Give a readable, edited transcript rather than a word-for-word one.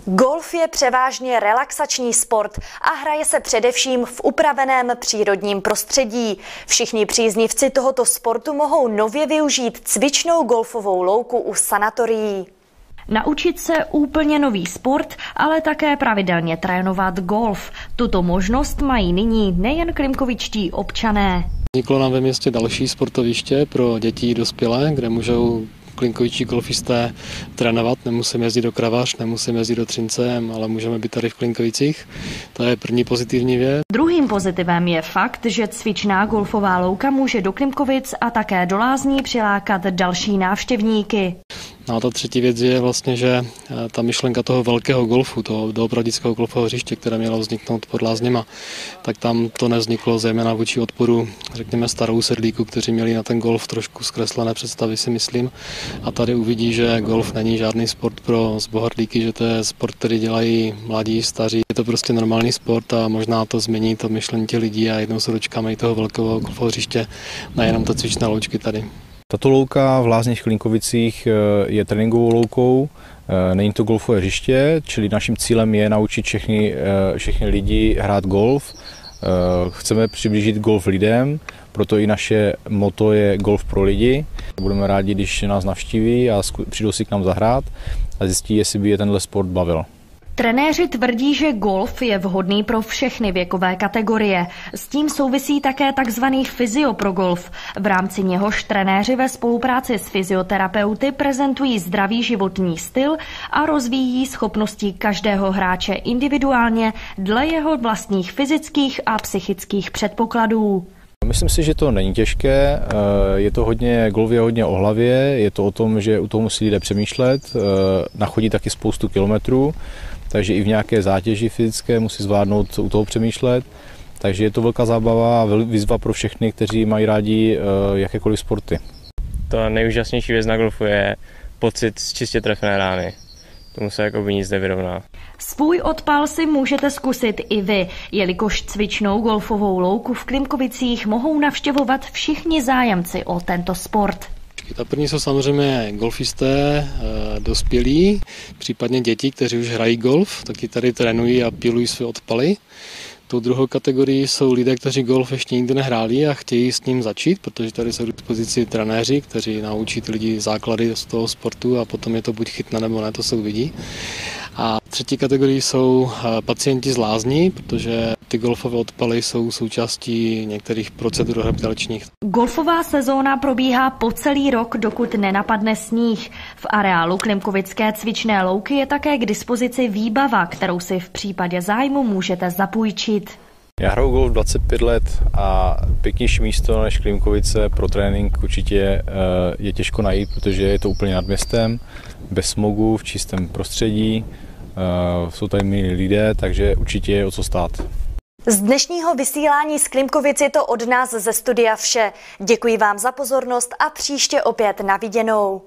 Golf je převážně relaxační sport a hraje se především v upraveném přírodním prostředí. Všichni příznivci tohoto sportu mohou nově využít cvičnou golfovou louku u sanatorií. Naučit se úplně nový sport, ale také pravidelně trénovat golf. Tuto možnost mají nyní nejen klimkovičtí občané. Vzniklo nám ve městě další sportoviště pro děti i dospělé, kde můžou klinkovičtí golfisté trénovat. Nemusíme jezdit do Kravař, nemusíme jezdit do Třince, ale můžeme být tady v Klinkovicích. To je první pozitivní věc. Druhým pozitivem je fakt, že cvičná golfová louka může do Klimkovic a také do Lázní přilákat další návštěvníky. No a ta třetí věc je vlastně, že ta myšlenka toho velkého golfu, toho doopravdického golfového hřiště, které mělo vzniknout pod Lázněma, tak tam to nevzniklo zejména vůči odporu, řekněme, starou sedlíků, kteří měli na ten golf trošku zkreslené představy, si myslím. A tady uvidí, že golf není žádný sport pro zbohatlíky, že to je sport, který dělají mladí, staří. Je to prostě normální sport a možná to změní to myšlení těch lidí a jednou se dočkáme i toho velkého golfového hřiště, nejenom ta cvičné loučky tady. Tato louka v Lázních Klinkovicích je tréninkovou loukou, není to golfové hřiště, čili naším cílem je naučit všechny lidi hrát golf. Chceme přiblížit golf lidem, proto i naše motto je golf pro lidi. Budeme rádi, když nás navštíví a přijdou si k nám zahrát a zjistí, jestli by je tenhle sport bavil. Trenéři tvrdí, že golf je vhodný pro všechny věkové kategorie. S tím souvisí také takzvaný fyzio pro golf. V rámci něhož trenéři ve spolupráci s fyzioterapeuty prezentují zdravý životní styl a rozvíjí schopnosti každého hráče individuálně dle jeho vlastních fyzických a psychických předpokladů. Myslím si, že to není těžké, golf je hodně o hlavě, je to o tom, že u toho musí lidé přemýšlet, nachodí taky spoustu kilometrů, takže i v nějaké zátěži fyzické musí zvládnout u toho přemýšlet, takže je to velká zábava a výzva pro všechny, kteří mají rádi jakékoliv sporty. To nejúžasnější věc na golfu je pocit z čistě trefené rány. Tomu se jakoby nic nevyrovná. Svůj odpal si můžete zkusit i vy, jelikož cvičnou golfovou louku v Klimkovicích mohou navštěvovat všichni zájemci o tento sport. Ta první jsou samozřejmě golfisté, dospělí, případně děti, kteří už hrají golf, taky tady trénují a pilují své odpaly. Tou druhou kategorii jsou lidé, kteří golf ještě nikdy nehráli a chtějí s ním začít, protože tady jsou k dispozici trenéři, kteří naučí ty lidi základy z toho sportu a potom je to buď chytne nebo ne, to se uvidí. A třetí kategorii jsou pacienti z lázní, protože ty golfové odpaly jsou součástí některých procedur rehabilitačních. Golfová sezóna probíhá po celý rok, dokud nenapadne sníh. V areálu Klimkovické cvičné louky je také k dispozici výbava, kterou si v případě zájmu můžete zapůjčit. Já hraju golf 25 let a pěknější místo než Klimkovice pro trénink určitě je těžko najít, protože je to úplně nad městem, bez smogu, v čistém prostředí, jsou tady milí lidé, takže určitě je o co stát. Z dnešního vysílání z Klimkovic je to od nás ze studia vše. Děkuji vám za pozornost a příště opět na viděnou.